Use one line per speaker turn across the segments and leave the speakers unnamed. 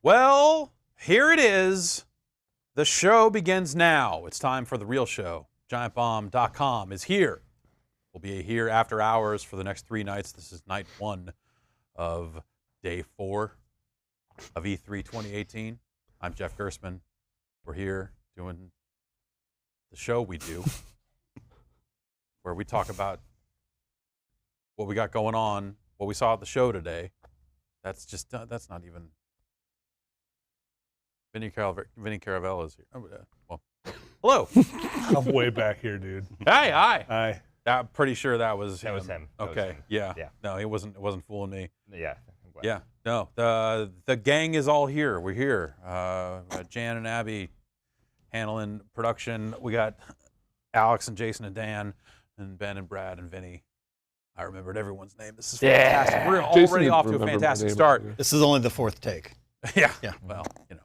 Well, here it is. The show begins now. It's time for the real show. GiantBomb.com is here. We'll be here after hours for the next 3 nights. This is night 1 of day 4 of E3 2018. I'm Jeff Gerstmann. We're here doing the show we do, where we talk about what we got going on, what we saw at the show today. That's not even... Vinny Caravello is here. Oh, well, hello.
I'm way back here, dude.
Hi.
Hi.
I'm pretty sure that was him.
That was him.
Okay. Yeah. No, it wasn't fooling me.
Yeah.
Yeah. No. The gang is all here. We're here. Jan and Abby handling production. We got Alex and Jason and Dan and Ben and Brad and Vinny. I remembered everyone's name. This is fantastic. We're already off to a fantastic start.
This is only the 4th take.
Yeah. Well, you know.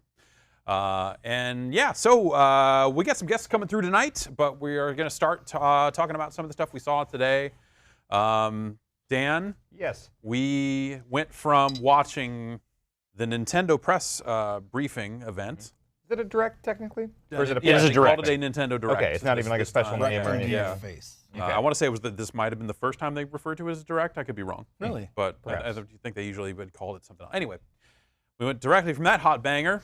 So we got some guests coming through tonight, but we are going to start talking about some of the stuff we saw today. Dan?
Yes.
We went from watching the Nintendo press briefing event.
Is it a direct, technically?
Or is it a press?
It's a direct.
Called it a Nintendo Direct.
Okay, it's not even like a special name or anything.
Yeah.
Okay.
I want to say this might have been the first time they referred to it as a Direct. I could be wrong.
Really?
But I think they usually would call it something else. Anyway, we went directly from that hot banger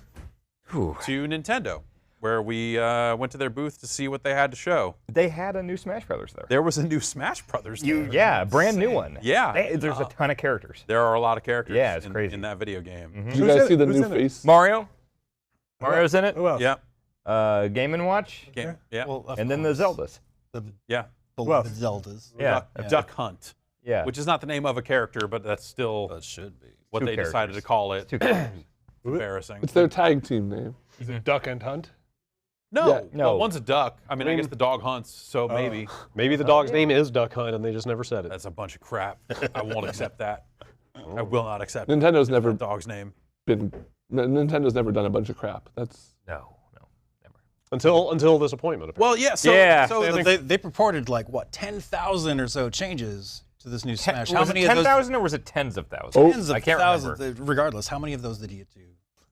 to Nintendo, where we went to their booth to see what they had to show.
They had a new Smash Brothers there.
There was a new Smash Brothers there.
Yeah, brand new one.
Yeah.
There's a ton of characters.
There are a lot of characters
it's crazy.
in that video game.
Mm-hmm.
Did you guys see the new face?
Mario. Mario's in it.
Who else?
Yeah.
Game & Watch.
Yeah.
Well,
And then the Zeldas.
Yeah.
Beloved Zeldas.
Yeah.
Duck Hunt.
Yeah.
Which is not the name of a character, but that's still
That should be.
what
Two
they decided
characters.
to call it.
2 characters.
Embarrassing.
It's their tag team name.
Mm-hmm.
Is it Duck and Hunt?
No.
Yeah.
No.
Well, one's a duck. I mean, I guess the dog hunts, so maybe.
Maybe the dog's name is Duck Hunt and they just never said it.
That's a bunch of crap. I won't accept that. I will not accept
Nintendo's never
the dog's name.
Nintendo's never done a bunch of crap. That's
No, never.
Until this appointment. Apparently.
Well, yeah. So,
Yeah.
so
They purported like what 10,000 or so changes to this new Smash. How
Was
many
it
of those?
10,000 or was it tens of thousands?
Oh.
Tens of
I can't
thousands. Regardless, how many of those did he get to?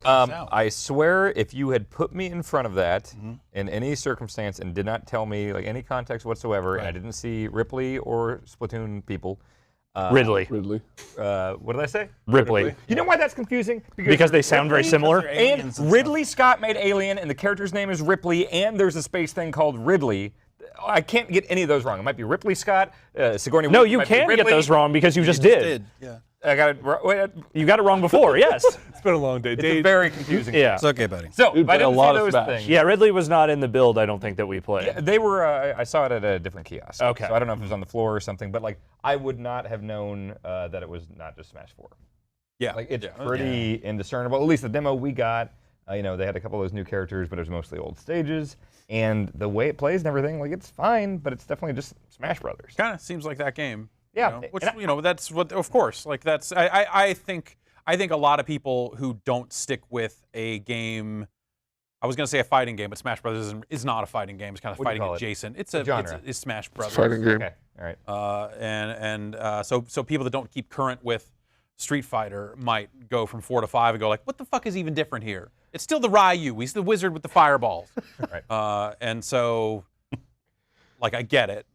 out?
I swear, if you had put me in front of that in any circumstance and did not tell me like any context whatsoever, and I didn't see Ripley or Splatoon people.
Ridley.
What did I say?
Ripley.
You know why that's confusing?
Because they sound very similar.
They're
And
aliens and
Ridley Scott made Alien, and the character's name is Ripley, and there's a space thing called Ridley. I can't get any of those wrong. It might be Ripley Scott, Sigourney
No,
Weaver
you
might be
can get
Ridley.
those wrong because you just did.
Yeah.
I got it wrong.
You got it wrong before, yes.
it's been a long day.
It's very confusing.
Yeah.
It's okay, buddy.
So,
We've
if I
done a
didn't
lot
see
of
those
Smash.
things.
Yeah, Ridley was not in the build, I don't think, that we played.
They were, I saw it at a different kiosk.
Okay.
So I don't know if it was on the floor or something, but like, I would not have known that it was not just Smash 4.
yeah.
Like, it's pretty indiscernible. At least the demo we got, they had a couple of those new characters, but it was mostly old stages. And the way it plays and everything, like, it's fine, but it's definitely just Smash Brothers.
Kind of seems like that game.
Yeah.
Which,
And
that's what, of course, like that's, I think a lot of people who don't stick with a game, I was going to say a fighting game, but Smash Brothers is not a fighting game. It's kind of
What do you
fighting
call it?
adjacent. It's
A
a
genre.
It's Smash Brothers.
fighting game.
Okay, all right.
So people that don't keep current with Street Fighter might go from 4 to 5 and go like, what the fuck is even different here? It's still the Ryu. He's the wizard with the fireballs.
Right.
And so, like, I get it.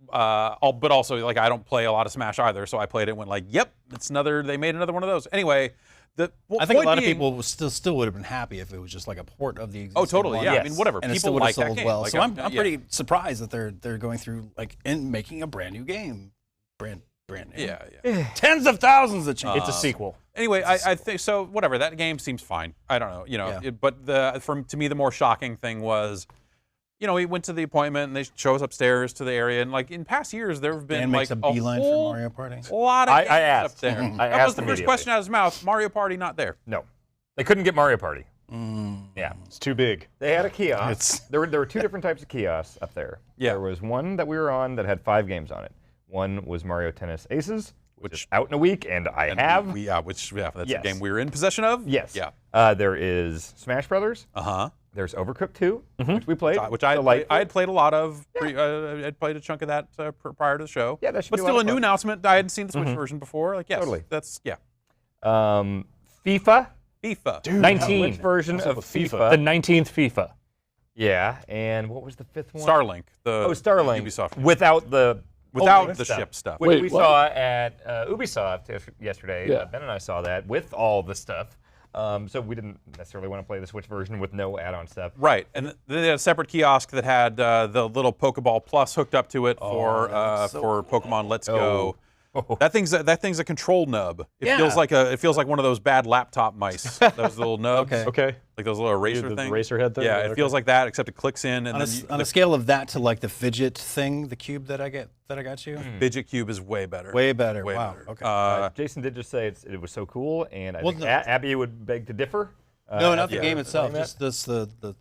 But also, like, I don't play a lot of Smash either, so I played it and went like, yep, they made another one of those. Anyway,
I think a lot of people still would have been happy if it was just like a port of the existing
Oh, totally,
one.
yeah.
Yes.
I mean, whatever.
And it
People
still would
like
have
that
sold
game.
well.
Like,
So I'm
yeah.
pretty surprised that they're going through and making a brand new game. Brand new.
Yeah.
Tens of thousands of changes.
It's a sequel.
Anyway, I think so. Whatever. That game seems fine. I don't know.
Yeah.
But to me, the more shocking thing was, he went to the appointment and they show us upstairs to the area, and like in past years, there have been
Dan
like
makes a beeline for
whole
Mario Party.
lot of
I
games
asked.
up there.
I
That was
asked
the first
immediately.
question out of his mouth. Mario Party not there.
No. They couldn't get Mario Party. Yeah.
It's too big.
They had a kiosk. There were 2 different types of kiosks up there.
Yeah.
There was one that we were on that had 5 games on it. One was Mario Tennis Aces, which is out in a week, and I have.
That's
Yes.
the game we were in possession of.
Yes.
Yeah.
There is Smash Brothers. There's Overcooked 2, which we played.
Which I had played a lot of. I'd played a chunk of that prior to the show.
Yeah, that should
But
be a
still
lot
a
of
new
fun.
announcement. I hadn't seen the Switch version before. Like, yes,
Totally.
that's
FIFA.
FIFA.
Dude,
19.
Which version
What's
of
up with FIFA?
FIFA?
The 19th FIFA.
Yeah, and what was the 5th one?
Starlink. The
Starlink.
Ubisoft.
Without the
Without the
stuff.
ship stuff.
Which
Wait,
we
what?
saw at Ubisoft yesterday.
Yeah.
Ben and I saw that with all the stuff. So we didn't necessarily want to play the Switch version with no add-on stuff.
Right, and then they had a separate kiosk that had the little Pokeball Plus hooked up to it for Pokemon Let's Go. That thing's a control nub. It
Yeah.
feels like one of those bad laptop mice. Those little nubs.
Okay.
Okay.
Like those little eraser
The
things.
eraser head thing?
Yeah,
Okay.
it feels like that, except it clicks in, and
On a scale of that to like the fidget thing, the cube that I got you,
Fidget Cube is way better.
way better.
Way
Wow.
better.
Okay.
Jason did just say it was so cool, and I
Well,
think
no.
Abby would beg to differ.
no, not the
after
game itself.
playing that.
Just the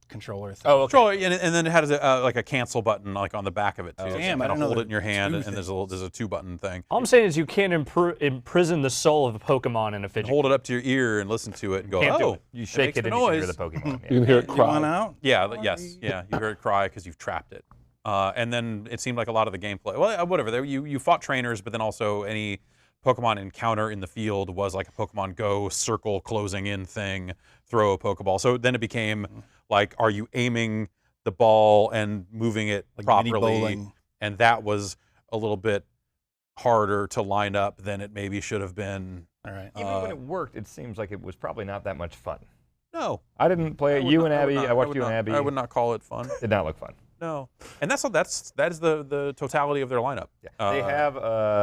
controller thing.
Oh, okay.
Controller, and then it has like a cancel button like on the back of it too.
Oh,
So
damn,
you
I
kind
didn't
of
know
hold
there
it in your
were
hand,
two
and there's a 2-button thing.
All I'm saying is you can't imprison the soul of a Pokemon in a fidget.
Hold it up to your ear and listen to it and go,
Can't do
oh,
it.
You shake
makes
it
the
and you can hear
noise.
the Pokemon.
You can hear it
You want
cry.
out?
Yeah, yes, yeah. You heard it cry because you've trapped it. And then it seemed like a lot of the gameplay. Well, whatever. You fought trainers, but then also any Pokemon encounter in the field was like a Pokemon Go circle closing in thing, throw a Pokeball. So then it became like, are you aiming the ball and moving it
Like mini
properly?
bowling.
And that was a little bit harder to line up than it maybe should have been.
All right.
Even when it worked, it seems like it was probably not that much fun.
No.
I didn't play it.
would
You
not-
and
I would
Abby,
not-
I watched
would
you and
not-
Abby.
I would not call it fun.
Did not look fun.
No. And that is the totality of their lineup.
They have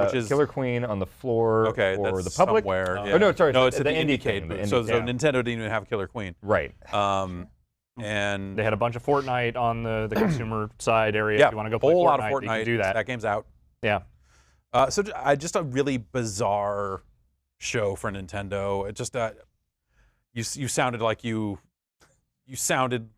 which is-
Killer Queen on the floor
Okay,
for
that's
the public.
somewhere.
Oh, no, sorry,
No, it's
the
at the
indie
Indiecade
thing, the
booth.
indie-
So
yeah.
Nintendo didn't even have Killer Queen.
Right.
And
They had a bunch of Fortnite on the consumer side area.
yeah,
If you want to go play
whole
Fortnite,
lot of Fortnite.
you can do that.
That game's out.
Yeah.
Just a really bizarre show for Nintendo. It just you sounded like you sounded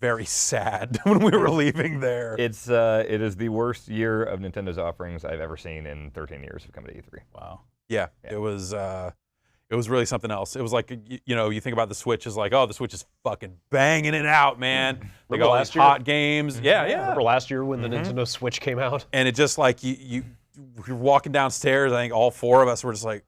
very sad when we were leaving there.
It is the worst year of Nintendo's offerings I've ever seen in 13 years of coming to E3.
Wow.
Yeah, it was really something else. It was like, you think about the Switch as like, oh, the Switch is fucking banging it out, man. They got all these hot games. Yeah.
Remember last year when the Nintendo Switch came out?
And it just like, you're walking downstairs, I think all four of us were just like,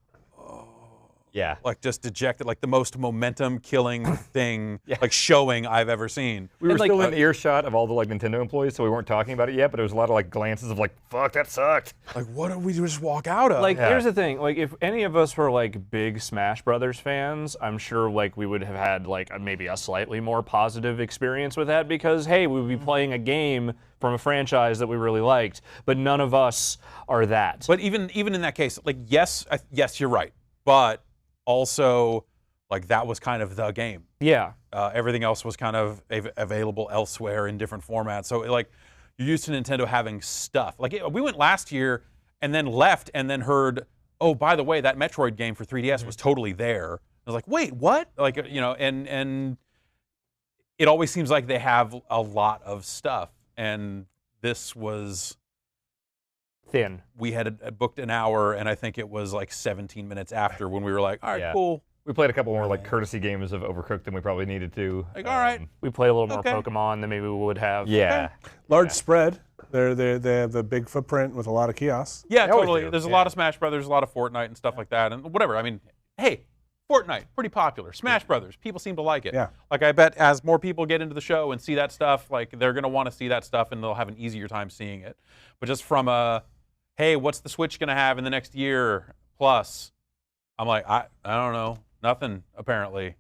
Yeah.
like just dejected, like the most momentum killing thing, like showing I've ever seen.
We were
like,
still in earshot of all the like Nintendo employees, so we weren't talking about it yet, but it was a lot of like glances of like, fuck, that sucked.
Like, what did we just walk out of?
Like,
Yeah.
here's the thing. Like, if any of us were like big Smash Brothers fans, I'm sure like we would have had like maybe a slightly more positive experience with that because hey, we would be playing a game from a franchise that we really liked. But none of us are that.
But even in that case, like, yes, you're right. But also, like, that was kind of the game.
yeah.
Everything else was kind of available elsewhere in different formats. So, like, you're used to Nintendo having stuff. Like, we went last year and then left and then heard, oh, by the way, that Metroid game for 3DS was totally there. I was like, wait, what? Like, and it always seems like they have a lot of stuff. And this was...
Thin.
We had booked an hour, and I think it was like 17 minutes after when we were like, all right,
Yeah.
cool.
We played a couple more like courtesy games of Overcooked than we probably needed to.
Like, all right.
We play a little more
Okay.
Pokemon than maybe we would have.
Yeah.
Large spread. They have the big footprint with a lot of kiosks.
Yeah,
They always
totally.
do,
There's a
yeah.
lot of Smash Brothers, a lot of Fortnite and stuff like that, and whatever. I mean, hey, Fortnite, pretty popular. Smash Brothers, people seem to like it.
Yeah.
Like, I bet as more people get into the show and see that stuff, like, they're going to want to see that stuff, and they'll have an easier time seeing it. But just from a, hey, what's the Switch going to have in the next year plus? I'm like, I don't know. Nothing, apparently.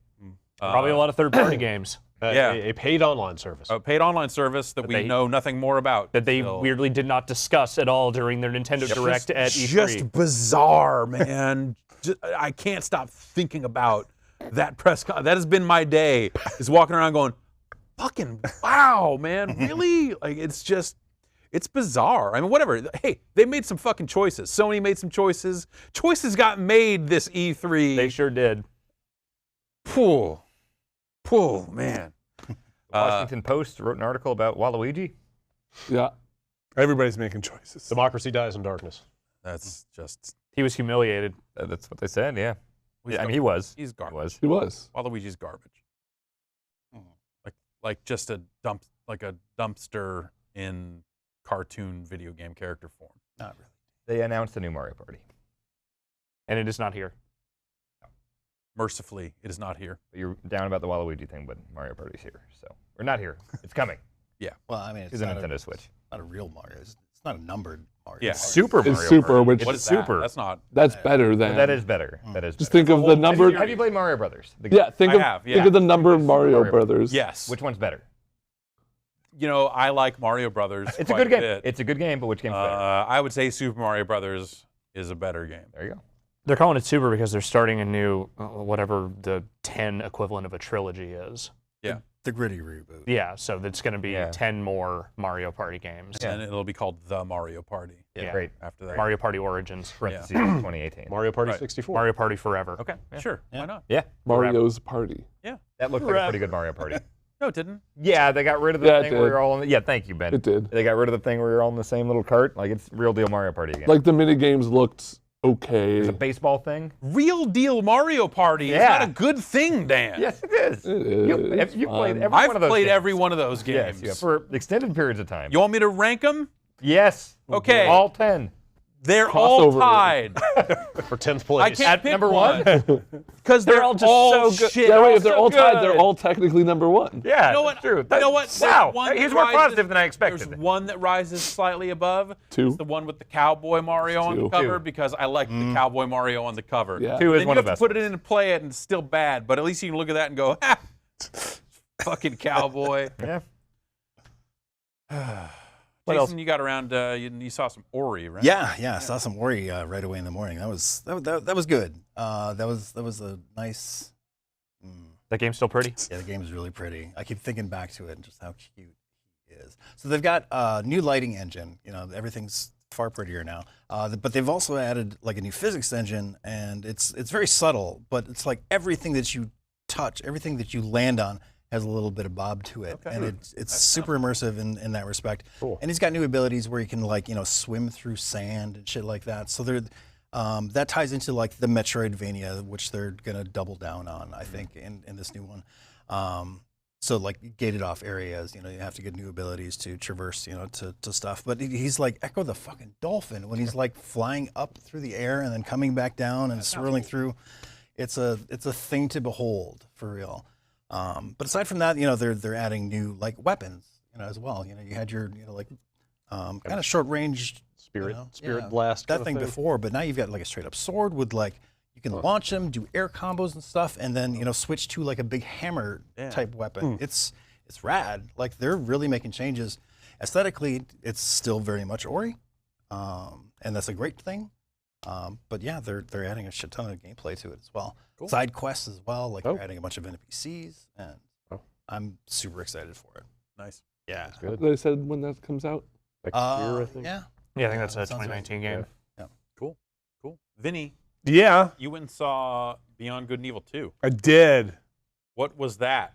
Probably a lot of third-party games
Yeah.
A paid online service.
A paid online service that we
they-
know nothing more about.
that they
still.
weirdly did not discuss at all during their Nintendo Direct at E3.
Just bizarre, man. I can't stop thinking about that press con. That has been my day, is walking around going, fucking wow, man, really? Like, it's bizarre. I mean, whatever. Hey, they made some fucking choices. Sony made some choices. Choices got made this E3.
They sure did.
Pooh, man.
Washington Post wrote an article about Waluigi.
Yeah.
Everybody's making choices.
Democracy dies in darkness.
That's just,
He was humiliated.
That's what they said, yeah.
He's
Yeah, I mean, he was.
he's
He
garbage.
was.
He was.
Waluigi's garbage. Like just a dumpster in cartoon video game character form.
Not really.
They announced a new Mario Party.
And it is not here.
mercifully, it is not here.
But you're down about the Waluigi thing, but Mario Party's here, so we're not here. It's coming
Well, I mean, it's
to the
not
Nintendo Switch.
not a real Mario. It's not a numbered Mario.
Yeah.
Super Mario
It's Super,
Party.
which
What
It's
is that?
super.
That's not.
that's better than.
That is better. That is.
Just
better.
think of the number.
Have you played Mario Brothers?
Yeah, think
I
of
have,
think
yeah.
of the number of Mario
Mario
Brothers.
Yes.
Which one's better?
You know, I like Mario Brothers.
It's a
quite
good game.
bit.
It's a good game, but which game's better?
I would say Super Mario Brothers is a better game.
There you go.
They're calling it Super because they're starting a new, whatever the 10 equivalent of a trilogy is.
Yeah.
The gritty reboot.
Yeah, so it's going to be
Yeah.
10 more Mario Party games.
And it'll be called The Mario Party
Yeah.
Great.
after that.
Mario Party Origins.
Parentheses 2018.
Mario Party
Right.
64.
Mario Party Forever.
Okay, sure. Why not?
Yeah.
Mario's Party.
That looked like a pretty good Mario Party.
No, it didn't.
Yeah, they got rid of the
Yeah, it
thing where
did.
you're all in the, yeah, thank you, Ben.
It did.
They got rid of the thing where you're all in the same little cart. Like, it's real deal Mario Party again.
Like the mini games looked okay.
There's a baseball thing.
Real deal Mario Party is
Yeah.
not a good thing, Dan.
Yes, it is.
It is.
You've played
fun.
every
I've
one of those
played
games.
every one of those games.
Yes, yeah, for extended periods of time.
You want me to rank them?
Yes.
Okay.
All 10.
They're all
Crossover.
tied.
For 10th
I
place.
can't pick
number
one because they're
all just
all
so good.
shit.
Yeah, wait, if they're
so
all tied,
good.
they're all technically number one.
Yeah,
You know
that's
what?
true.
You know what? There's
Wow,
one
he's
that
more
rises-
positive than I expected.
There's one that rises slightly above.
Two.
It's the one with the Cowboy Mario on the
Two.
cover
Two.
because I like the Cowboy Mario on the cover.
Yeah.
Two is
Then
one
you
of
have
the
to put
best
it in and play it, and it's still bad. But at least you can look at that and go, ha, fucking Cowboy.
Yeah.
Jason,
else?
you got around. You saw some Ori, right?
Yeah. I saw some Ori right away in the morning. That was good. That was a nice.
That game's still pretty?
Yeah, the game is really pretty. I keep thinking back to it and just how cute he is. So they've got a new lighting engine. You know, everything's far prettier now. But they've also added like a new physics engine, and it's very subtle. But it's like everything that you touch, everything that you land on, has a little bit of bob to it, and it's super immersive in that respect.
Cool.
And he's got new abilities where he can swim through sand and shit like that. So they're that ties into like the Metroidvania, which they're gonna double down on, I think, in this new one. So like gated off areas, you have to get new abilities to traverse, to stuff. But he's like Echo the fucking dolphin when he's like flying up through the air and then coming back down and swirling through. It's a thing to behold for real. But aside from that, they're adding new like weapons, as well. You had your kind of short range
Spirit blast.
that
kind of
thing before, but now you've got like a straight up sword with like you can launch them, do air combos and stuff, and then switch to like a big hammer type weapon. It's rad. Like they're really making changes. Aesthetically, it's still very much Ori, and that's a great thing. But yeah, they're adding a shit ton of gameplay to it as well.
Cool.
Side quests as well. Like they're adding a bunch of NPCs, and I'm super excited for it.
Nice.
Yeah.
Good.
They said when that comes out.
Next year, I think.
Yeah.
Yeah, I think that's a
that sounds right.
2019 game.
Cool. Vinny,
Yeah,
you went and saw Beyond Good and Evil 2.
I did.
What was that?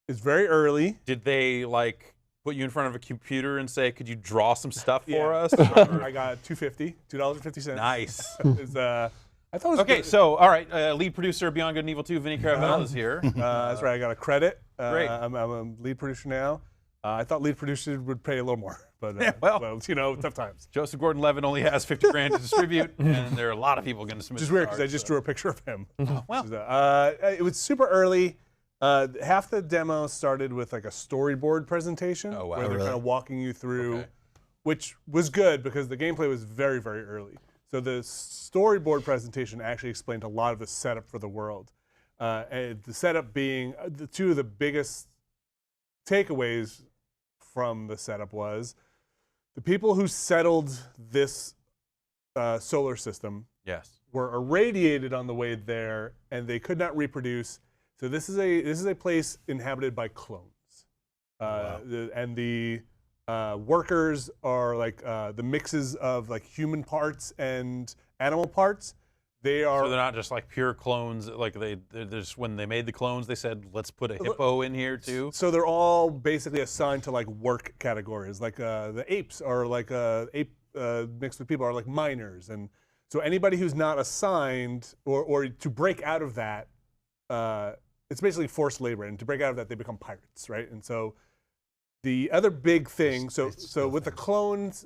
It's very early.
Did they like put you in front of a computer and say, "Could you draw some stuff for
Yeah.
us?"
I got $2.50.
Nice.
It's, I thought it was
Okay,
good.
so all right, lead producer of Beyond Good and Evil 2, Vinny Caravelle is here.
That's right. I got a credit.
Great.
I'm a lead producer now. I thought lead producer would pay a little more, but
Yeah, well.
tough times.
Joseph Gordon-Levitt only has 50 grand to distribute, and there are a lot of people going to submit.
Which is weird because I
stars,
just
so-
drew a picture of him.
Well,
It was super early. Half the demo started with like a storyboard presentation
Oh, wow.
where they're
Really?
kind of walking you through,
Okay.
which was good because the gameplay was very, very early. So the storyboard presentation actually explained a lot of the setup for the world. And the setup being the two of the biggest takeaways from the setup was the people who settled this solar system
yes.
were irradiated on the way there, and they could not reproduce. So this is a place inhabited by clones, and the workers are like the mixes of like human parts and animal parts. They are
So they're not just like pure clones. Like they're just when they made the clones, they said, "Let's put a hippo in here too."
So they're all basically assigned to like work categories. Like the apes are like ape mixed with people are like miners, and so anybody who's not assigned or to break out of that, it's basically forced labor, and to break out of that, they become pirates, right? And so the other big thing, so with the clones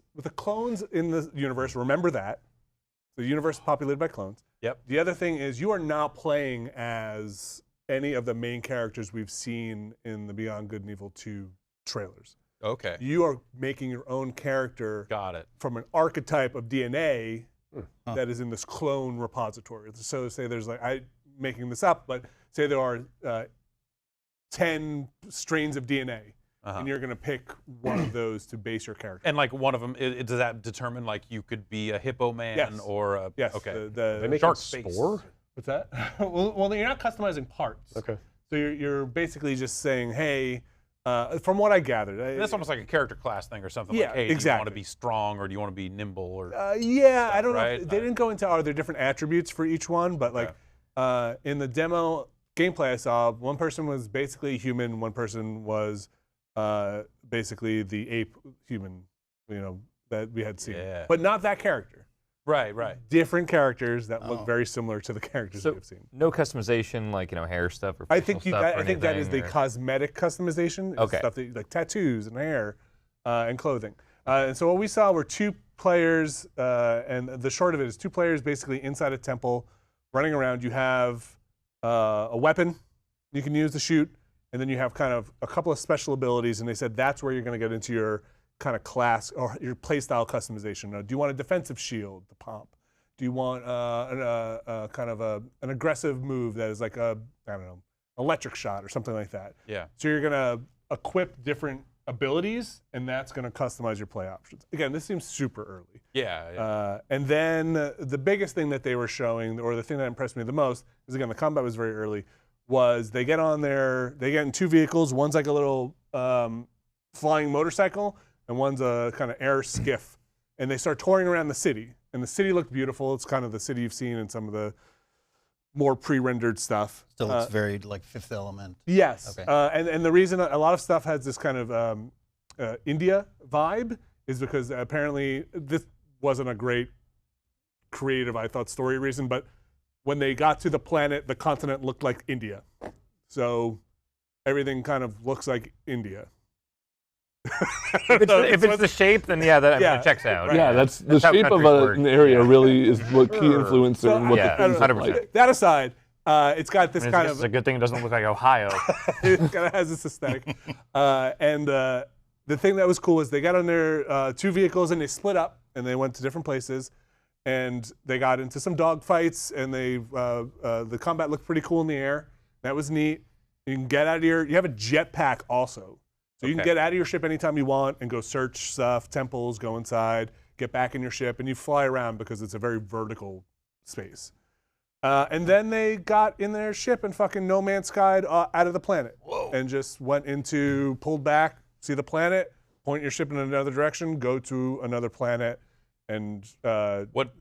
in the universe, remember that the universe is populated by clones.
Yep.
The other thing is you are not playing as any of the main characters we've seen in the Beyond Good and Evil 2 trailers.
Okay.
You are making your own character
Got it.
from an archetype of DNA that is in this clone repository. So say there's like, I'm making this up, but say there are 10 strains of DNA. And you're going to pick one of those to base your character.
And like one of them, does that determine like you could be a hippo man
Yes.
or a
Yes.
okay.
They make
Shark
a
face.
spore?
What's that? well, you're not customizing parts.
Okay.
So you're basically just saying, hey, from what I gathered.
That's almost like a character class thing or something.
Yeah,
like, hey, do you want
exactly.
to be strong or do you want to be nimble or?
Yeah, I don't know.
right?
They didn't go into are there different attributes for each one, but like in the demo gameplay I saw, one person was basically human, one person was basically the ape human, that we had seen.
Yeah.
But not that character.
Right.
Different characters that look very similar to the characters
So
we've seen.
no customization, like hair stuff or
I
facial
think
stuff or
I think that is the
anything, or-
cosmetic customization. It's
Okay.
Stuff that, like tattoos and hair and clothing. And so what we saw were 2 players, and the short of it is 2 players basically inside a temple running around. You have a weapon you can use to shoot, and then you have kind of a couple of special abilities, and they said that's where you're going to get into your kind of class or your playstyle customization. Do you want a defensive shield, the pomp? Do you want kind of an aggressive move that is like a, I don't know, electric shot or something like that?
Yeah.
So you're going to equip different abilities, and that's going to customize your play options. Again, this seems super early.
Yeah.
And then the biggest thing that they were showing, or the thing that impressed me the most, is again, the combat was very early, was they get in 2 vehicles. One's like a little flying motorcycle, and one's a kind of air skiff. And they start touring around the city. And the city looked beautiful. It's kind of the city you've seen in some of the more pre-rendered stuff.
Still looks very like Fifth Element.
Yes.
Okay.
And the reason a lot of stuff has this kind of India vibe is because apparently this wasn't a great creative, I thought, story reason, but when they got to the planet, the continent looked like India. So everything kind of looks like India.
If it's the shape, then that checks out.
Yeah, that's the
how
shape of
countries work.
an area really is what key influencer and what
Yeah,
the things look
100%.
like.
That aside, it's got this kind
It's
of
a good thing it doesn't look like Ohio.
it kind of has this aesthetic. And the thing that was cool is they got on their 2 vehicles and they split up and they went to different places. And they got into some dog fights, and the combat looked pretty cool in the air. That was neat. You can get out of you have a jetpack also. So you can
Okay.
get out of your ship anytime you want and go search stuff, temples, go inside, get back in your ship, and you fly around because it's a very vertical space. And then they got in their ship and fucking No Man's Skied out of the planet. And just pulled back, see the planet, point your ship in another direction, go to another planet, and
What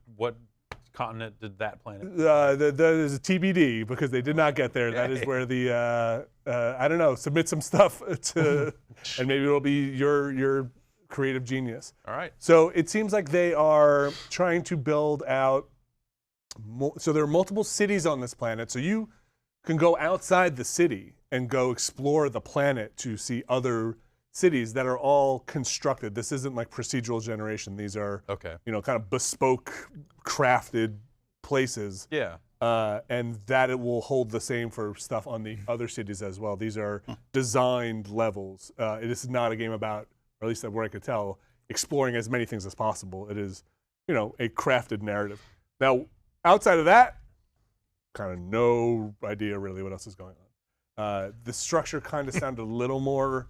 continent did that planet?
there's a TBD because they did not get there. That is where the I don't know. Submit some stuff to, and maybe it'll be your creative genius.
All right.
So it seems like they are trying to build out. So there are multiple cities on this planet. So you can go outside the city and go explore the planet to see other cities that are all constructed. This isn't like procedural generation. These are
Okay.
kind of bespoke, crafted places.
Yeah.
And that it will hold the same for stuff on the other cities as well. These are designed levels. It is not a game about, or at least where I could tell, exploring as many things as possible. It is, a crafted narrative. Now, outside of that, kind of no idea really what else is going on. The structure kind of sounded a little more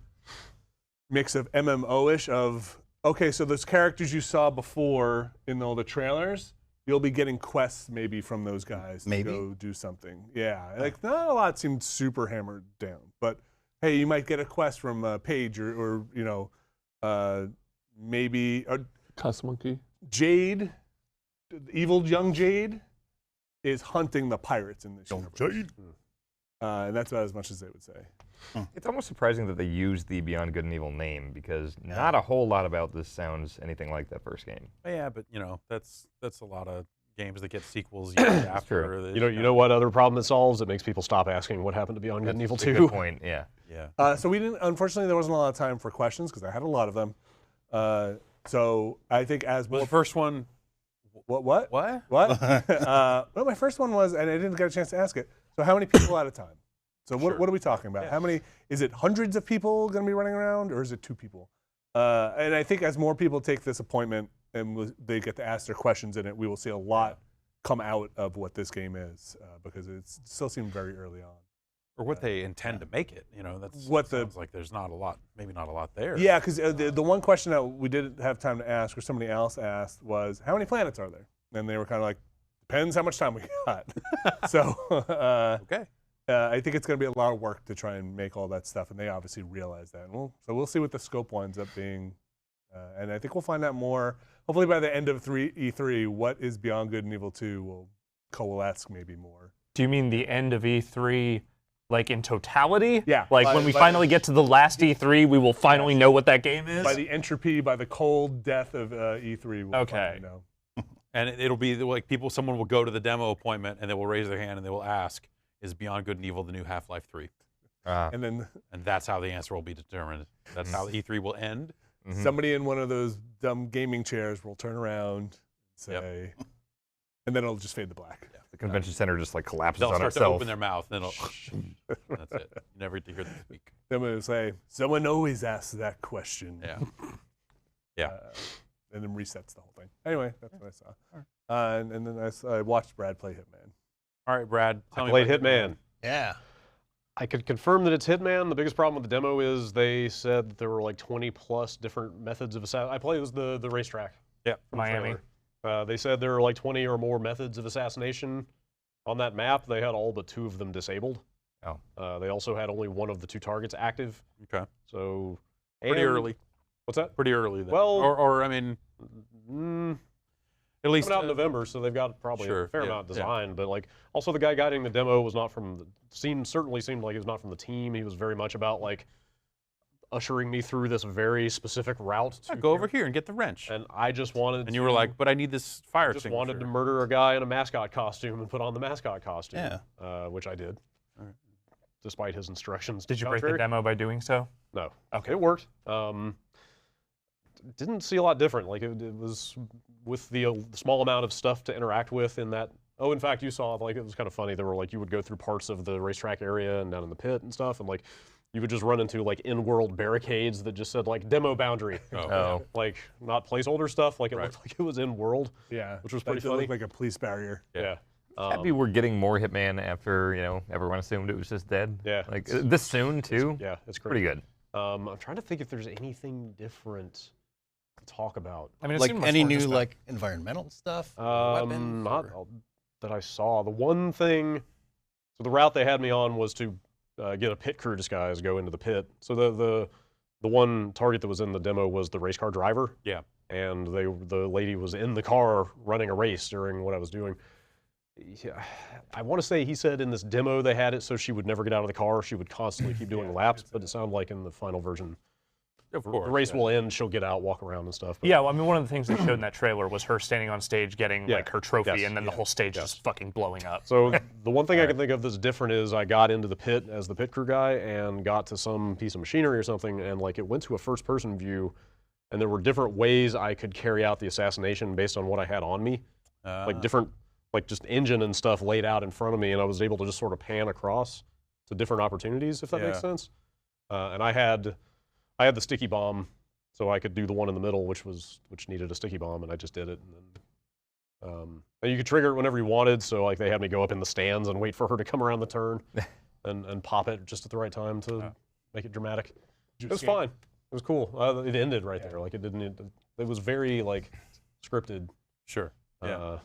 mix of MMO-ish of, okay, so those characters you saw before in all the trailers, you'll be getting quests maybe from those guys
Maybe?
to go do something. Yeah, like not a lot seemed super hammered down, but hey, you might get a quest from Paige or maybe
Cuss monkey.
Jade, evil young Jade, is hunting the pirates in this universe. And that's about as much as they would say.
It's almost surprising that they used the Beyond Good and Evil name because not a whole lot about this sounds anything like that first game.
Yeah, but that's a lot of games that get sequels years after.
true.
You know what other problem it solves? It makes people stop asking what happened to Beyond Good and Evil
That's a
2.
good point, yeah.
Yeah.
So we didn't. Unfortunately, there wasn't a lot of time for questions because I had a lot of them. So I think as
Was
more
the first one
What?
What?
Well, my first one was, and I didn't get a chance to ask it. So how many people at a time? So what are we talking about? How many? Is it hundreds of people going to be running around, or is it 2 people? And I think as more people take this appointment and they get to ask their questions in it, we will see a lot come out of what this game is, because it still seemed very early on.
Or what they intend to make it. That's
What
sounds like there's not a lot, maybe not a lot there.
Yeah, because the one question that we didn't have time to ask, or somebody else asked, was how many planets are there? And they were kind of like, depends how much time we got. So
Okay.
I think it's going to be a lot of work to try and make all that stuff, and they obviously realize that. And we'll see what the scope winds up being, and I think we'll find out more. Hopefully by the end of E3, what is Beyond Good and Evil 2 will coalesce maybe more.
Do you mean the end of E3, like in totality?
Yeah.
Like when we finally get to the last E3, we will finally know what that game is?
By the entropy, by the cold death of E3, we'll finally know.
And it'll be like someone will go to the demo appointment and they will raise their hand and they will ask, is Beyond Good and Evil the new Half-Life 3?
And
that's how the answer will be determined. That's how E3 will end.
Somebody in one of those dumb gaming chairs will turn around and say, and then it'll just fade to black.
Yeah.
The convention center just like collapses
They'll
on
start
itself.
to open their mouth and it'll, that's it. You never get to hear them speak.
Someone will say, someone always asks that question.
Yeah.
And then resets the whole thing. Anyway, that's what I saw. And then I watched Brad play Hitman.
All right, Brad. Tell
I
me
played
about
Hitman.
Yeah.
I could confirm that it's Hitman. The biggest problem with the demo is they said that there were like 20 plus different methods of assassination. I played the racetrack.
Yeah,
from the
Miami.
trailer. They said there were like 20 or more methods of assassination on that map. They had all but 2 of them disabled.
Oh.
They also had only 1 of the 2 targets active.
Okay.
So
Pretty early.
What's that?
Pretty early then.
Well,
or I mean, at least
coming out in November, so they've got probably a fair amount designed. But like, also the guy guiding the demo was not from the certainly seemed like he was not from the team. He was very much about like ushering me through this very specific route.
go over here and get the wrench.
And I just wanted.
And you were like, but I need this fire
just
extinguisher.
wanted to murder a guy in a mascot costume and put on the mascot costume.
Yeah.
Which I did, despite his instructions.
Did you break the demo by doing so?
No. Okay. It worked. Didn't see a lot different. Like it was with the small amount of stuff to interact with in that. Oh, in fact, you saw like it was kind of funny. There were like you would go through parts of the racetrack area and down in the pit and stuff, and like you would just run into like in-world barricades that just said like demo boundary. Like not placeholder stuff. Like it looked like it was in-world.
Yeah.
Which was pretty funny.
Looked like a police barrier.
Yeah.
Happy we're getting more Hitman after everyone assumed it was just dead.
Yeah.
Like this soon too.
Yeah, it's great.
Pretty good.
I'm trying to think if there's anything different to talk about.
I mean, it
Like
seemed much
any
more
new
just about-
like environmental stuff? Weapons?
Not
or-
that I saw. The one thing, so the route they had me on was to get a pit crew disguise, go into the pit. So the one target that was in the demo was the race car driver.
Yeah.
And the lady was in the car running a race during what I was doing. Yeah, I want to say he said in this demo they had it so she would never get out of the car. She would constantly keep doing laps, but it sounded like in the final version,
Of
the
course.
race will end, she'll get out, walk around and stuff. But
Yeah, well, I mean, one of the things they showed in that trailer was her standing on stage getting like her trophy,
Yes.
and then the whole stage just fucking blowing up.
So the one thing I can think of that's different is I got into the pit as the pit crew guy and got to some piece of machinery or something, and like it went to a first-person view, and there were different ways I could carry out the assassination based on what I had on me, like different, like just engine and stuff laid out in front of me, and I was able to just sort of pan across to different opportunities, if that makes sense. And I had the sticky bomb, so I could do the one in the middle, which needed a sticky bomb, and I just did it. And then, and you could trigger it whenever you wanted, so like they had me go up in the stands and wait for her to come around the turn, and pop it just at the right time to make it dramatic. It was fine. It was cool. It ended right there. Like it didn't. It was very like scripted.
Sure. Yeah.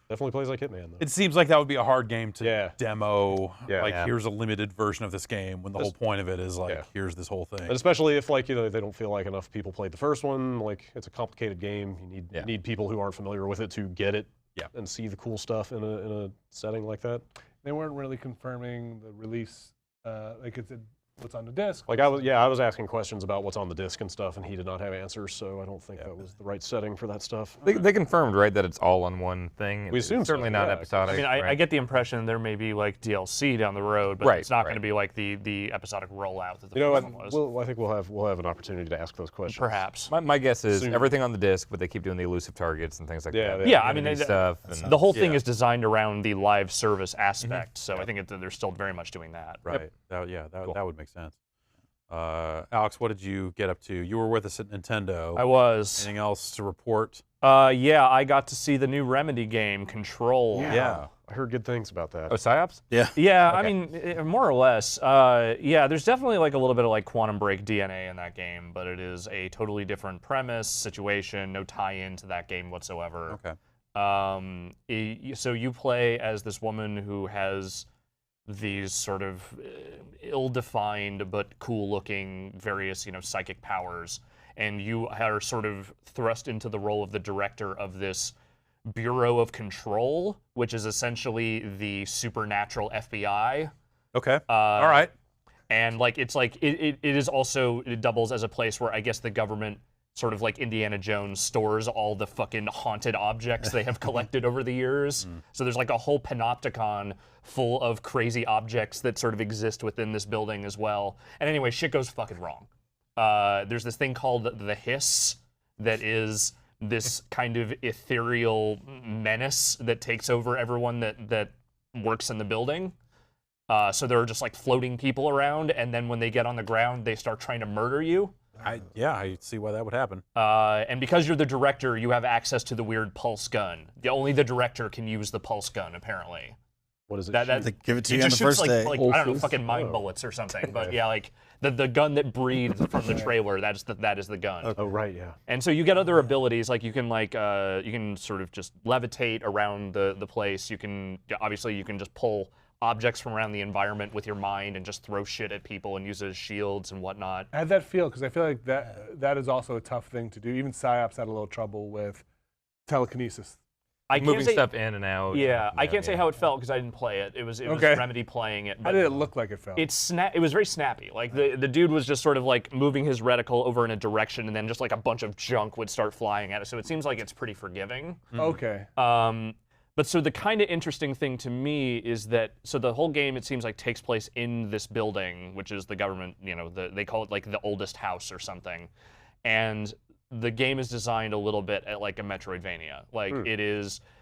Definitely plays like Hitman though.
It seems like that would be a hard game to
Yeah.
demo.
Yeah.
Like
Yeah.
here's a limited version of this game when the whole point of it is like
Yeah.
here's this whole thing.
And especially if like they don't feel like enough people played the first one. Like it's a complicated game. You need people who aren't familiar with it to get it. And see the cool stuff in a setting like that.
They weren't really confirming the release. Like it's what's on the disc.
Like I was asking questions about what's on the disc and stuff, and he did not have answers, so I don't think that was the right setting for that stuff.
They confirmed, right, that it's all on one thing.
We assume
It's
so,
certainly not
yeah.
episodic.
I mean, I
right?
get the impression there may be like DLC down the road, but
Right,
it's not going
right.
to be like the episodic rollout that the
You know,
first one was.
I think we'll have an opportunity to ask those questions.
Perhaps.
My guess is
Soon.
everything on the disc, but they keep doing the elusive targets and things like
Yeah,
that.
Yeah, I mean,
Unity stuff. And,
the whole thing
Yeah.
is designed around the live service aspect, so I think they're still very much doing that.
Right. That would make sense. Alex, what did you get up to? You were with us at Nintendo.
I was.
Anything else to report?
Yeah, I got to see the new Remedy game, Control.
Yeah.
I heard good things about that.
oh, PsyOps?
Yeah, I mean, more or less. Yeah, there's definitely like a little bit of like Quantum Break DNA in that game, but it is a totally different premise, situation, no tie-in to that game whatsoever.
Okay.
So you play as this woman who has these sort of ill-defined but cool-looking various, psychic powers, and you are sort of thrust into the role of the director of this Bureau of Control, which is essentially the supernatural FBI.
Okay. All right.
And like it is also, it doubles as a place where I guess the government, sort of like Indiana Jones, stores all the fucking haunted objects they have collected over the years. So there's like a whole panopticon full of crazy objects that sort of exist within this building as well. And anyway, shit goes fucking wrong. There's this thing called the Hiss that is this kind of ethereal menace that takes over everyone that works in the building. So there are just like floating people around, and then when they get on the ground, they start trying to murder you.
I see why that would happen.
And because you're the director, you have access to the weird pulse gun. Only the director can use the pulse gun, apparently.
What is it?
They give it to
It
you on the
just shoots
first day.
like I don't know, fucking mind bullets or something. But yeah, like the gun that breathes from the trailer, that is the gun.
Oh, right, yeah.
And so you get other abilities, like you can sort of just levitate around the place. You can just pull objects from around the environment with your mind and just throw shit at people and use it as shields and whatnot.
I had that feel because I feel like that is also a tough thing to do. Even PsyOps had a little trouble with telekinesis.
I
Moving
can't say,
stuff in and out.
Yeah, I can't say how it felt because I didn't play it. It was Remedy playing it.
How
But
did it look like it felt?
it was very snappy. Like the dude was just sort of like moving his reticle over in a direction, and then just like a bunch of junk would start flying at it. So it seems like it's pretty forgiving.
Okay.
But so the kind of interesting thing to me is that, so the whole game, it seems like, takes place in this building, which is the government, they call it like the oldest house or something. And the game is designed a little bit at like a Metroidvania. Like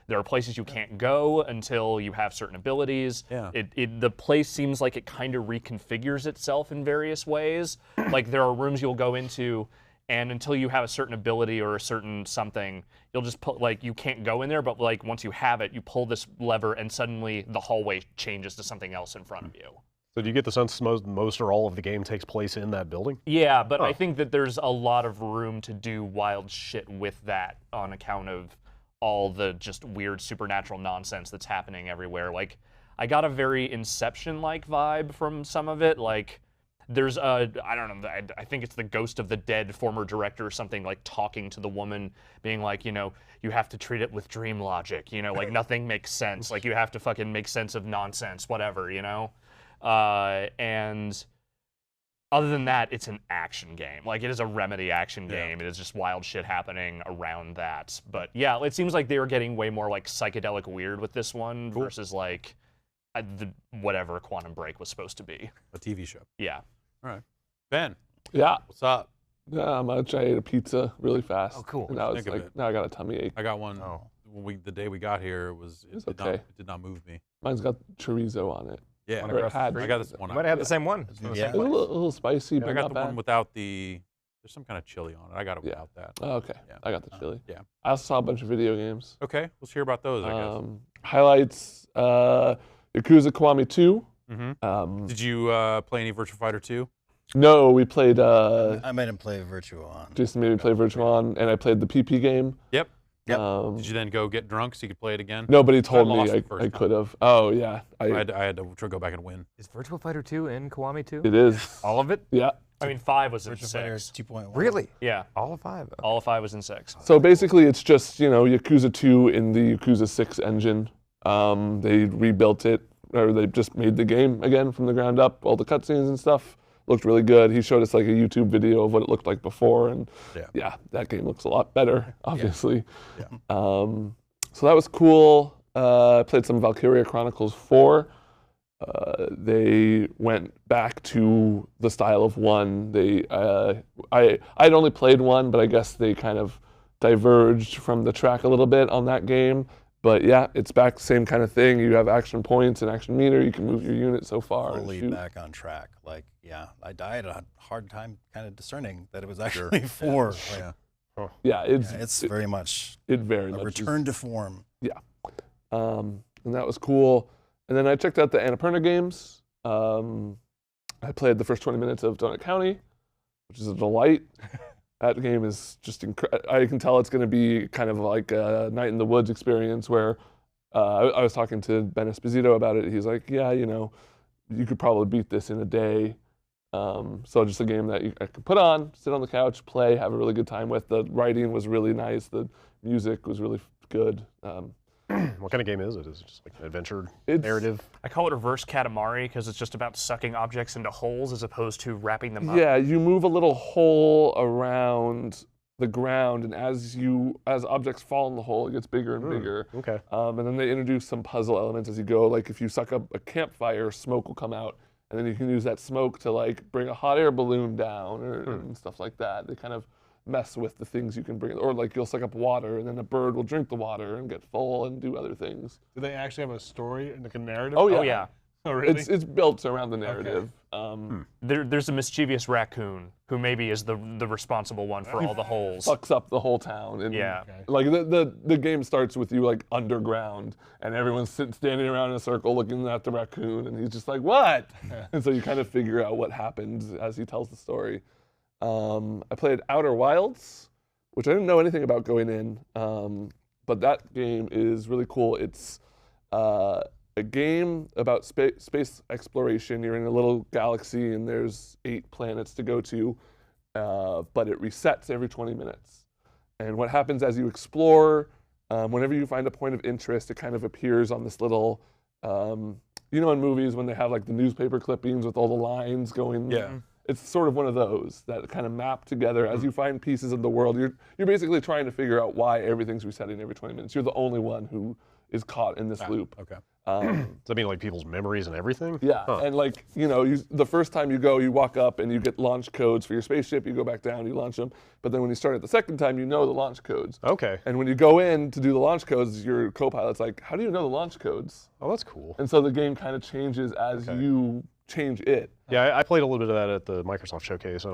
there are places you can't go until you have certain abilities.
Yeah.
The place seems like it kind of reconfigures itself in various ways. Like there are rooms you'll go into, and until you have a certain ability or a certain something, you'll just put, like, you can't go in there, but like once you have it, you pull this lever and suddenly the hallway changes to something else in front of you.
So do you get the sense most or all of the game takes place in that building?
Yeah, but I think that there's a lot of room to do wild shit with that on account of all the just weird supernatural nonsense that's happening everywhere. Like, I got a very Inception-like vibe from some of it. Like, there's I don't know, I think it's the ghost of the dead former director or something, like talking to the woman, being like, you have to treat it with dream logic, like nothing makes sense. Like, you have to fucking make sense of nonsense, whatever, and other than that, it's an action game. Like, it is a Remedy action game. It is just wild shit happening around that. But yeah, it seems like they were getting way more like psychedelic weird with this one versus like whatever Quantum Break was supposed to be.
A TV show.
Yeah.
All right. Ben,
Yeah.
what's up?
Not much. I ate a pizza really fast.
Oh, cool.
And now
Think
it's
of
like,
it.
now I got a tummy ache.
I got one.
Oh.
The day we got here,
It's
it
okay.
did not move me.
Mine's got chorizo on it.
Yeah.
One
Or it
across the
had.
street?
I got this one.
You might have had the same one. It's from the
Yeah.
same
It's a
place.
little spicy,
I
but
got
not
the
bad.
one without the. There's some kind of chili on it. I got it without that.
Oh, okay.
Yeah.
I got the chili.
Yeah.
I also saw a bunch of video games.
Okay, let's hear about those. I guess.
Highlights: Yakuza Kiwami 2.
Mm-hmm. Did you play any Virtua Fighter 2?
No, we played.
I made him play Virtua on.
Jason made me play Virtuon, and I played the PP game.
Yep.
Yep.
Did you then go get drunk so you could play it again?
No, but he told
lost
me
the first
I
time.
could have. Oh yeah,
I had to go back and win.
Is Virtua Fighter 2 in Kiwami 2?
it is.
All of it?
Yeah.
I mean, 5 was in
Virtua Fighter
6.
2.1.
Really?
Yeah.
All of 5?
All of 5 was in 6.
So basically, it's just Yakuza 2 in the Yakuza 6 engine. They rebuilt it, or they just made the game again from the ground up, all the cutscenes and stuff. looked really good. He showed us like a YouTube video of what it looked like before, and yeah, that game looks a lot better, obviously. So that was cool. I played some Valkyria Chronicles 4. They went back to the style of 1. I'd only played 1, but I guess they kind of diverged from the track a little bit on that game. But yeah, it's back, same kind of thing. You have action points and action meter. You can move your unit so far.
Fully back on track. Like, yeah, I had a hard time kind of discerning that it was actually 4. Like,
Yeah,
it's very much
a
return to form.
Yeah, and that was cool. And then I checked out the Annapurna games. I played the first 20 minutes of Donut County, which is a delight. That game is just incredible. I can tell it's going to be kind of like a Night in the Woods experience where I was talking to Ben Esposito about it. He's like, yeah, you know, you could probably beat this in a day. So just a game that I could put on, sit on the couch, play, have a really good time with. The writing was really nice. The music was really good.
What kind of game is it? Is it just like an adventure narrative?
I call it reverse Katamari because it's just about sucking objects into holes as opposed to wrapping them up.
Yeah, you move a little hole around the ground, and as objects fall in the hole, it gets bigger and bigger.
Okay.
And then they introduce some puzzle elements as you go. Like if you suck up a campfire, smoke will come out, and then you can use that smoke to like bring a hot air balloon down and stuff like that. They kind of mess with the things you can bring, or like you'll suck up water and then a bird will drink the water and get full and do other things.
Do they actually have a story and like a narrative?
Oh yeah.
Oh, yeah.
Oh, really?
It's built around the narrative.
There's a mischievous raccoon who maybe is the responsible one for all the holes.
Fucks up the whole town. And
Yeah.
like the game starts with you like underground and everyone's standing around in a circle looking at the raccoon and he's just like, what? And so you kind of figure out what happens as he tells the story. I played Outer Wilds, which I didn't know anything about going in, but that game is really cool. It's a game about space exploration. You're in a little galaxy and there's 8 planets to go to, but it resets every 20 minutes. And what happens as you explore, whenever you find a point of interest, it kind of appears on this little, you know in movies when they have like the newspaper clippings with all the lines going.
Yeah.
It's sort of one of those that kind of map together as you find pieces of the world. You're basically trying to figure out why everything's resetting every 20 minutes. You're the only one who is caught in this loop.
Okay.
Does that mean like people's memories and everything?
Yeah,
Huh.
and like, you know, the first time you go, you walk up and you get launch codes for your spaceship, you go back down, you launch them, but then when you start it the second time, you know the launch codes.
Okay.
And when you go in to do the launch codes, your co-pilot's like, how do you know the launch codes?
Oh, that's cool.
And so the game kind of changes as you change it.
Yeah, I played a little bit of that at the Microsoft showcase, and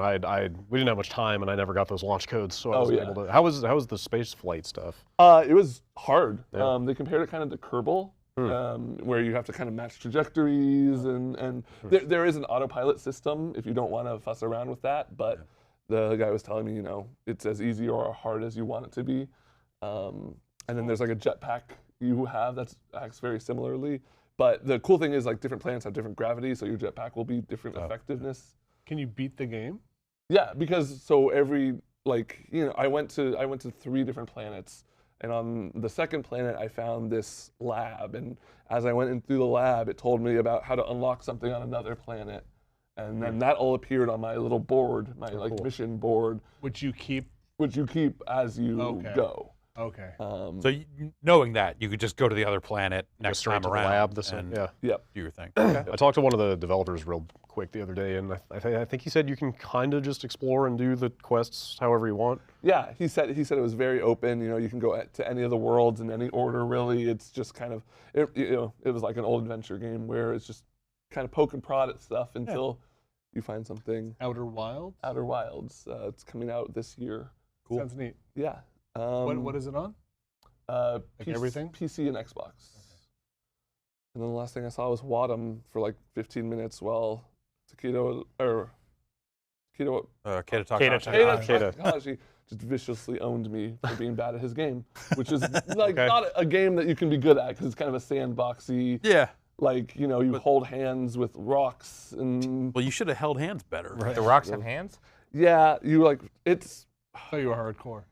we didn't have much time, and I never got those launch codes, so I wasn't able to. How was the space flight stuff?
It was hard.
Yeah.
They compared it kind of to Kerbal, where you have to kind of match trajectories, and there is an autopilot system if you don't want to fuss around with that, but the guy was telling me, you know, it's as easy or hard as you want it to be. And then there's like a jetpack you have that acts very similarly. But the cool thing is like different planets have different gravity, so your jetpack will be different effectiveness.
Can you beat the game?
Yeah, because so every like, you know, I went to 3 different planets, and on the second planet I found this lab, and as I went in through the lab, it told me about how to unlock something on another planet, and then that all appeared on my little board, my mission board,
Which you keep.
as you go.
Okay.
So knowing that, you could just go to the other planet next
straight
time
to the
around
lab,
and
yeah.
do your thing.
I talked to one of the developers real quick the other day, and I think he said you can kind of just explore and do the quests however you want.
Yeah, he said it was very open. You know, you can go to any of the worlds in any order. Really, it's just kind of it was like an old adventure game where it's just kind of poke and prod at stuff until you find something.
Outer Wilds?
Outer Wilds. It's coming out this year.
Cool. Sounds neat.
Yeah.
What is it on? Everything?
PC and Xbox. Okay. And then the last thing I saw was Wadham for like 15 minutes while Keita Takahashi just viciously owned me for being bad at his game, which is like not a game that you can be good at because it's kind of a sandboxy.
Yeah.
Like, you know, you hold hands with rocks and.
Well, you should have held hands better.
Right. The rocks have hands?
Yeah, you like it's.
I thought you were hardcore.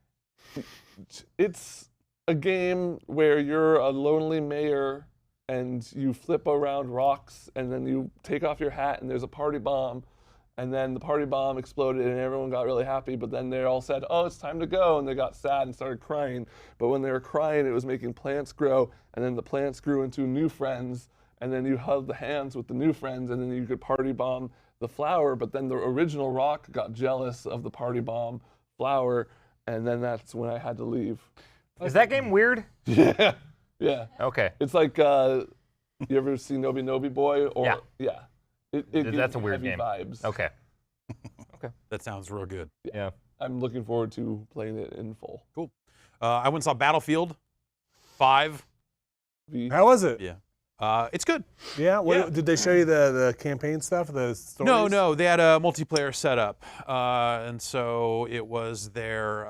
It's a game where you're a lonely mayor and you flip around rocks and then you take off your hat and there's a party bomb and then the party bomb exploded and everyone got really happy, but then they all said, oh, it's time to go, and they got sad and started crying. But when they were crying, it was making plants grow, and then the plants grew into new friends, and then you held the hands with the new friends, and then you could party bomb the flower, but then the original rock got jealous of the party bomb flower, and then that's when I had to leave.
Is that game weird?
Yeah, yeah.
Okay.
It's like, you ever see Nobi Nobi Boy? Or,
Yeah.
Yeah. It gives
That's a
me
weird
heavy
game.
vibes.
Okay.
That sounds real good.
Yeah.
I'm looking forward to playing it in full.
Cool. I went and saw Battlefield 5.
How was it?
Yeah. It's good.
Yeah. What,
Yeah.
Did they show you the campaign stuff? The stories?
No. They had a multiplayer setup. And so it was their,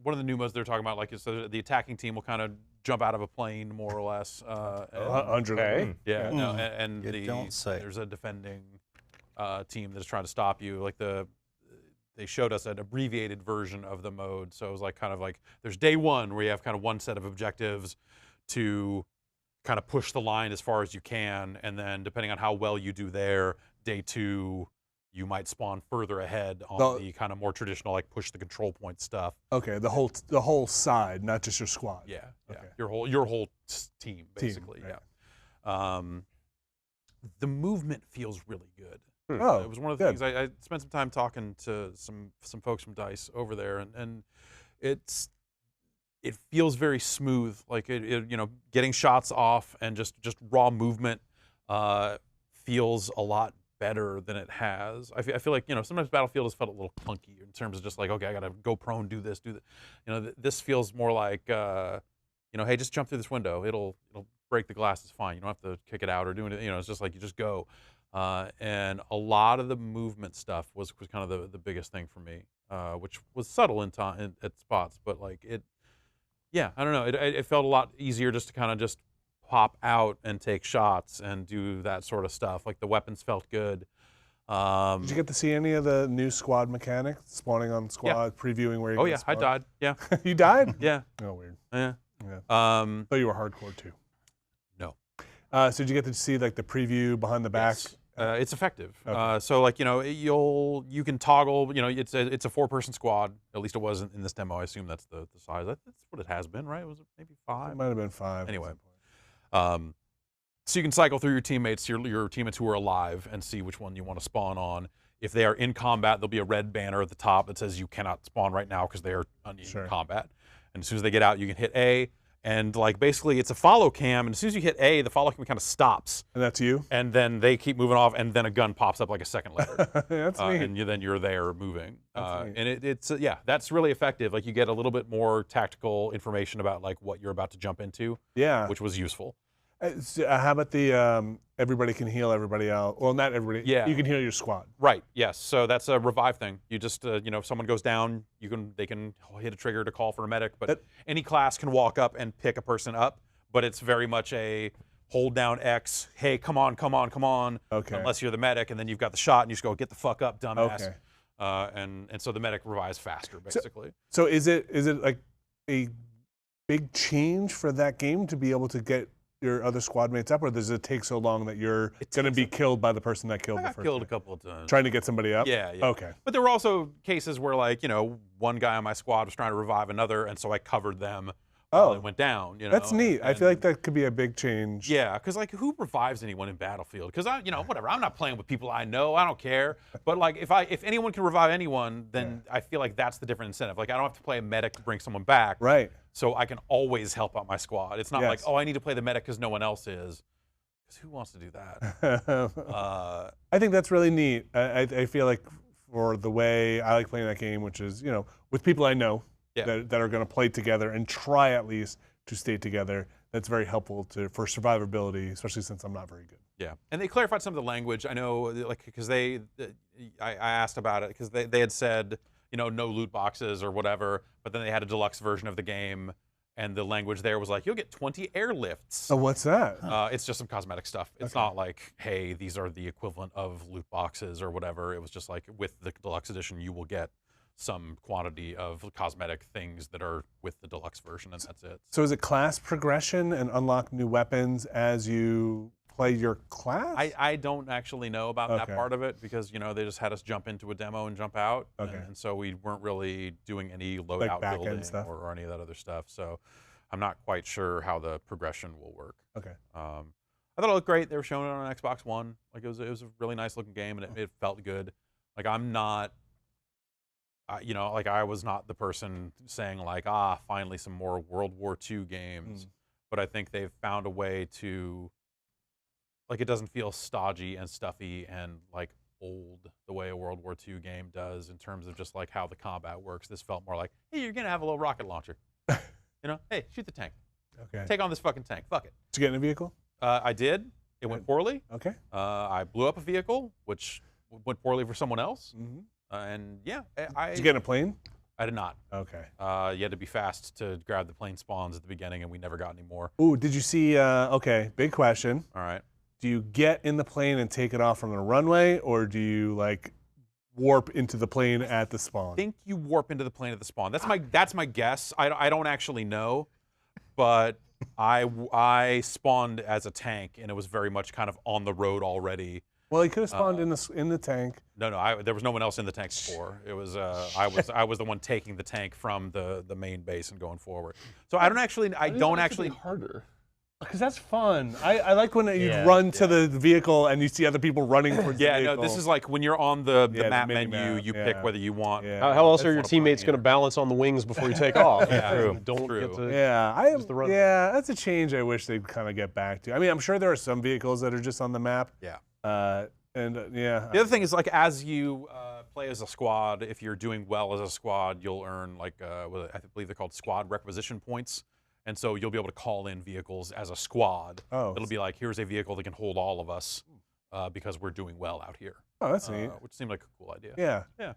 one of the new modes they're talking about, like, so the attacking team will kind of jump out of a plane, more or less.
Okay.
Yeah, no, and
You don't say.
there's a defending team that's trying to stop you. Like they showed us an abbreviated version of the mode, so it was like kind of like there's day one where you have kind of one set of objectives to kind of push the line as far as you can, and then depending on how well you do there, day two you might spawn further ahead on the kind of more traditional like push the control point stuff.
Okay. The whole side, not just your squad.
Yeah.
Okay.
Your whole team basically.
right.
Yeah. The movement feels really good.
Oh,
It was one of the
good.
things I spent some time talking to some folks from DICE over there, and it feels very smooth. Like it getting shots off and just raw movement feels a lot better than it has. I feel like sometimes Battlefield has felt a little clunky in terms of just like, okay, I gotta go prone, do this, do that. This feels more like hey, just jump through this window. It'll break the glass. It's fine. You don't have to kick it out or do anything. It's just like you just go. And a lot of the movement stuff was kind of the biggest thing for me, which was subtle at spots, but like I don't know. It felt a lot easier just to kind of just pop out and take shots and do that sort of stuff. Like the weapons felt good.
Did you get to see any of the new squad mechanics? Spawning on squad, previewing where you're
Oh
gonna
yeah, I
spawn?
died. Yeah,
You died?
yeah,
Oh, weird.
yeah.
Yeah.
Um,
Thought you were hardcore too.
no.
So did you get to see like the preview behind the back?
Yes. It's effective.
Okay.
So like you can toggle. It's a 4-person squad. At least it was in this demo. I assume that's the size. That's what it has been, right? Was it maybe 5?
It might have been 5.
Anyway. So you can cycle through your teammates who are alive and see which one you want to spawn on. If they are in combat, there'll be a red banner at the top that says you cannot spawn right now because they are in combat. And as soon as they get out, you can hit A. And like basically it's a follow cam, and as soon as you hit A, the follow cam kind of stops.
And that's you?
And then they keep moving off, and then a gun pops up like a second later.
That's neat.
And then you're there moving.
That's neat.
And it's that's really effective. Like you get a little bit more tactical information about like what you're about to jump into,
Yeah.
which was useful.
How about the everybody can heal everybody else? Well, not everybody.
Yeah.
You can heal your squad.
Right. Yes. So that's a revive thing. You just if someone goes down, they can hit a trigger to call for a medic. But any class can walk up and pick a person up. But it's very much a hold down X. Hey, come on.
Okay.
Unless you're the medic, and then you've got the shot, and you just go get the fuck up, dumbass.
Okay.
And so the medic revives faster, basically.
So is it like a big change for that game to be able to get your other squad mates up, or does it take so long that you're going to be killed by the person that killed
I
the
got
first
killed
guy?
a couple of times.
Trying to get somebody up?
Yeah.
Okay.
But there were also cases where, like, one guy on my squad was trying to revive another, and so I covered them while it went down.
That's neat. I feel like that could be a big change.
Yeah, because like, who revives anyone in Battlefield? Because whatever. I'm not playing with people I know. I don't care. But like, if anyone can revive anyone, then I feel like that's the different incentive. Like, I don't have to play a medic to bring someone back.
Right.
So I can always help out my squad. It's not like, oh, I need to play the medic because no one else is. Because who wants to do that?
I think that's really neat. I feel like for the way I like playing that game, which is, with people I know that are going to play together and try at least to stay together, that's very helpful for survivability, especially since I'm not very good.
Yeah, and they clarified some of the language. I know, like, because I asked about it because they had said, no loot boxes or whatever, but then they had a deluxe version of the game, and the language there was like, you'll get 20 airlifts.
Oh, what's that?
It's just some cosmetic stuff. It's not like, hey, these are the equivalent of loot boxes or whatever. It was just like, with the deluxe edition, you will get some quantity of cosmetic things that are with the deluxe version, and that's it.
So is it class progression and unlock new weapons as you play your class?
I don't actually know about that
Okay.
part of it because they just had us jump into a demo and jump out,
Okay.
and so we weren't really doing any
Like
loadout
back-end
building
stuff?
or any of that other stuff. So I'm not quite sure how the progression will work.
Okay.
I thought it looked great. They were showing it on Xbox One. Like it was a really nice looking game, and it felt good. Like I'm not. Like I was not the person saying like, finally some more World War II games. But I think they've found a way to, like, it doesn't feel stodgy and stuffy and like old the way a World War II game does in terms of just like how the combat works. This felt more like, hey, you're gonna have a little rocket launcher. Hey, shoot the tank.
Okay.
Take on this fucking tank. Fuck it.
Did you get in a vehicle?
I did. It went poorly.
Okay.
I blew up a vehicle, which went poorly for someone else.
Mm-hmm.
And yeah,
Did you get in a plane?
I did not.
Okay.
You had to be fast to grab the plane spawns at the beginning, and we never got any more.
Ooh, did you see? Okay, big question.
All right.
Do you get in the plane and take it off from the runway, or do you like warp into the plane at the spawn?
I think you warp into the plane at the spawn. That's my guess. I don't actually know, but I spawned as a tank, and it was very much kind of on the road already.
Well, he could have spawned in the tank.
No, there was no one else in the tank before. It was I was the one taking the tank from the main base and going forward. So I don't actually
harder.
Because that's fun. I like when you run to the vehicle and you see other people running towards the vehicle.
no, this is like when you're on the
Yeah, the
map
mini
menu,
map,
you
yeah.
pick whether you want.
Yeah.
How else are
That's
your
what I'm
teammates
playing
going to balance on the wings before you take off?
Yeah,
You don't
true.
get to.
Yeah,
Just the run.
that's a change I wish they'd kind of get back to. I mean, I'm sure there are some vehicles that are just on the map.
Yeah.
Yeah.
The other thing is, like, as you play as a squad, if you're doing well as a squad, you'll earn, like, I believe they're called squad requisition points. And so you'll be able to call in vehicles as a squad.
Oh.
It'll be like, here's a vehicle that can hold all of us because we're doing well out here.
Oh, that's neat.
Which seemed like a cool idea.
Yeah.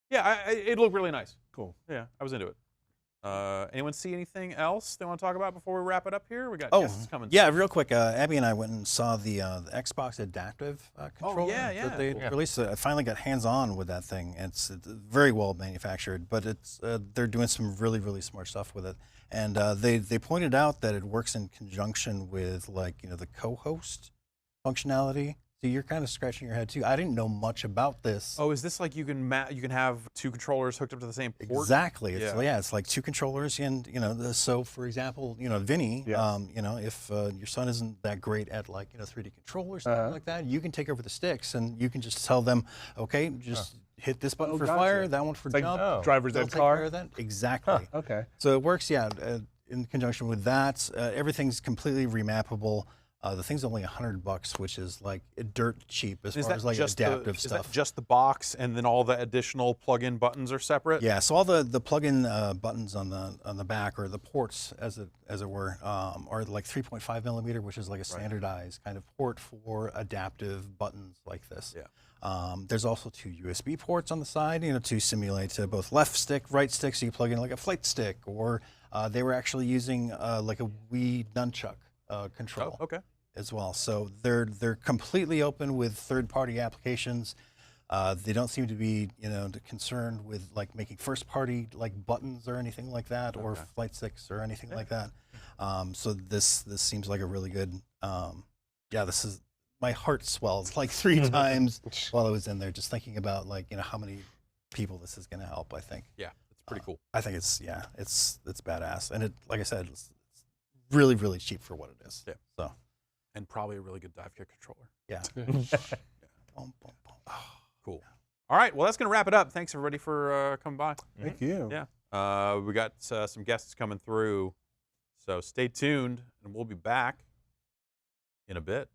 Yeah, it looked really nice.
Cool.
Yeah, I was into it. Anyone see anything else they want to talk about before we wrap it up here? We got guests coming.
Yeah, real quick. Abby and I went and saw the Xbox AdActive controller
yeah,
that they
cool.
released. I finally got hands-on with that thing. It's very well manufactured, but it's they're doing some really, really smart stuff with it. And they pointed out that it works in conjunction with, like, the co-host functionality. So you're kind of scratching your head too. I didn't know much about this.
Oh, is this like you can have two controllers hooked up to the same port?
Exactly. It's like two controllers, and so for example, Vinny,
Yes.
if your son isn't that great at 3D controllers, something like that, you can take over the sticks and you can just tell them, okay, just hit this button for
gotcha.
fire, that one for
Like
jump.
driver's
They'll
ed
take
car?
care of that. Exactly.
Okay.
So it works, in conjunction with that. Everything's completely remappable. The thing's only $100, which is like dirt cheap as far as like adaptive
Is
stuff.
that just the box, and then all the additional plug-in buttons are separate?
Yeah, so all the plug-in buttons on the back, or the ports, as it were, are like 3.5 millimeter, which is like a standardized kind of port for adaptive buttons like this.
Yeah.
There's also two USB ports on the side, to simulate both left stick, right stick, so you plug in like a flight stick, or they were actually using like a Wii nunchuck control.
Oh, okay.
As well. So they're completely open with third-party applications. They don't seem to be concerned with like making first-party like buttons or anything like that, or flight sticks or anything like that. So this seems like a really good. This is, my heart swelled like 3 times while I was in there, just thinking about how many people this is going to help. I think.
Yeah, it's pretty cool.
I think it's badass, and it, like I said, it's really, really cheap for what it is.
Yeah.
So.
And probably a really good dive kick controller.
Yeah.
Boom, boom, boom. Cool. All right. Well, that's going to wrap it up. Thanks, everybody, for coming by.
Thank you.
Yeah. We got some guests coming through. So stay tuned, and we'll be back in a bit.